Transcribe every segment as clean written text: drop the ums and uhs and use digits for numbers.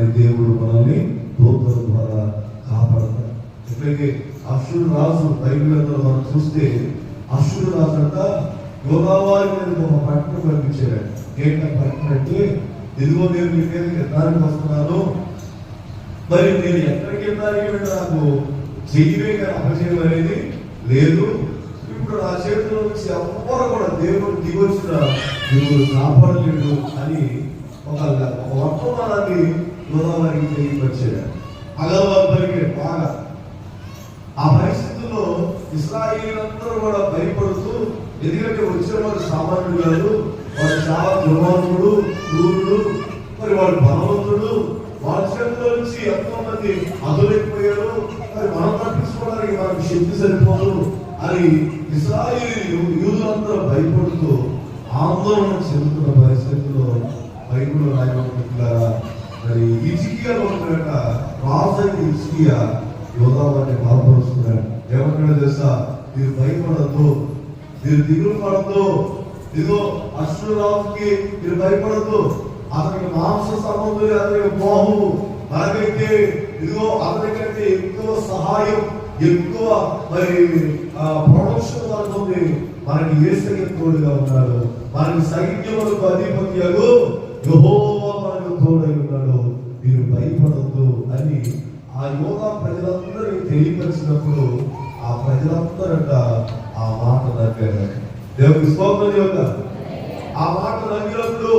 మరి దేవుడు మనల్ని దూతల ద్వారా కాపాడతాడు. ఇట్లాగే అశ్షూరు రాజు బైబిల్లో మనం చూస్తే అశ్షూరు రాజు అంట యోధావారి మీద ఒక పట్టణం పంపించాడు. ఏంటో పట్టణం అంటే, ఇదిగో నేను మీ మీద యుద్ధానికి వస్తున్నాను, మరి నేను ఎక్కడికి యుద్ధానికి నాకు చెయ్యవే కానీ అపజయం అనేది లేదు. ఇప్పుడు నా చేతిలో నుంచి ఎవ్వరు కూడా దేవుడు దిగొచ్చిన దేవుడు కాపాడలేడు అని ఒక వర్తమానాన్ని యోధావారికి తెలియపరిచాడు. అగలవారికి బాగా ఆ పరిస్థితుల్లో ఇశ్రాయేలీయులందరూ కూడా భయపడుతూ, ఎందుకంటే వచ్చిన వాడు సామాన్యుడు కాదు, వాడు చాలా దుర్మార్గుడు, క్రూరుడు, మరి వాడు బలవంతుడు, వాడి చేతిలో నుంచి ఎంతో మంది అదులైపోయారు, మరి మనం తప్పించుకోవడానికి మనకు శక్తి సరిపోదు అని ఇశ్రాయేలీయులు యూదులందరూ భయపడుతూ ఆందోళన చెందుతున్న పరిస్థితుల్లో బైబిల్లో రాయబడినట్లుగా మరి హిజ్కియా రాజైన హిజ్కియా యోధావారిని బలపరుస్తున్నాడు. ఏమంటాడో తెలుసా? మీరు భయపడద్దు, మీరు దిగులు పడద్దు, ఇదిగో అశ్షూరు రాజుకి మీరు భయపడద్దు, అతనికి మాంస సంబంధులు, అతనికి బాహు, మనకైతే ఇదిగో అతనికంటే ఎక్కువ సహాయం, ఎక్కువ మరి ప్రొడక్షన్ అవుతుంది, మనకి యేసయ్య తోడుగా ఉన్నాడు, మనకి సైన్యములకు అధిపత్యకు యెహోవా మనకు తోడై ఉన్నాడు, మీరు భయపడద్దు అని ఆ యోధా ప్రజలందరినీ తెలియపరిచినప్పుడు ఆ ప్రజలందరట ఆ మాట నగ్గారు. దేవుడికి స్తోత్రం చెబుతారు. ఆ మాట నగ్గినప్పుడు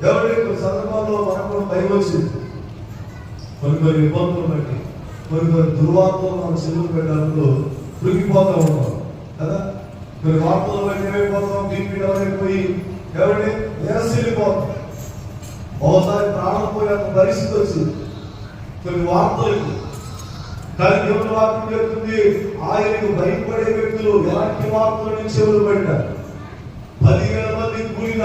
దేవుడి సందర్భంలో మనకు భయం వచ్చింది. కొన్ని ఇబ్బందులు బట్టి, కొన్ని దుర్వార్తలు మన చెల్లు పెట్టినప్పుడు కృంగిపోతా ఉంటాం కదా. కొన్ని వార్తలు బట్టి ఏమైపోతాం, బీపీ డౌన్ అయిపోయి ఎవరి నిరసిల్లిపోతాం. ఒకసారి ప్రాణం పోయినంత పరిస్థితి వచ్చింది కొన్ని వార్తలకు. కానీ దేవుని వాక్యం చెప్తుంది, ఆయనకు భయపడే వ్యక్తులు ఎలాంటి వార్తల నుంచి ఎవరు పెట్టారు? 10,000 మంది కూలిన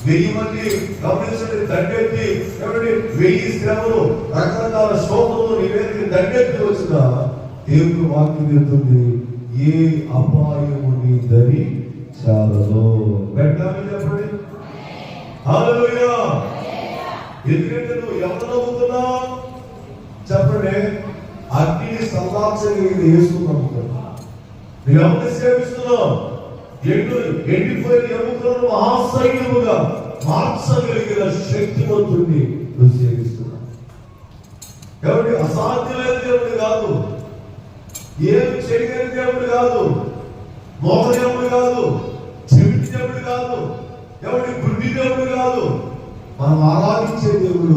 1000 మంది గమనించండి దండెత్తి, ఎవరి 1000 శ్రమలు రకరకాల శోధనలు నివేదిక దండెత్తి వచ్చిన దేవుని వాక్యం చెప్తుంది, ఏ అపాయము నీ దరి చాలదో. పెట్టాలని చెప్పండి. హల్లెలూయా. ఎందుకంటే నువ్వు ఎవరు నమ్ముతున్నావు చెప్పండి? అగ్నిని సంలాక్షంగా వేసుకున్నావు. నువ్వు ఎవరిని సేవిస్తున్నావు? ఎండిపోయిన ఎముకలను మహాసైన్యముగా మార్చగలిగిన శక్తివంతుడిని నువ్వు సేవిస్తున్నావు. ఎవరి అసాధ్యమైన దేవుడు కాదు, ఏమి చేయగలిగిన దేవుడు కాదు, మోహ దేవుడు కాదు, చెవిటి దేవుడు కాదు, ఎవరి గుడ్డి దేవుడు కాదు, మనం ఆరాధించే దేవుడు.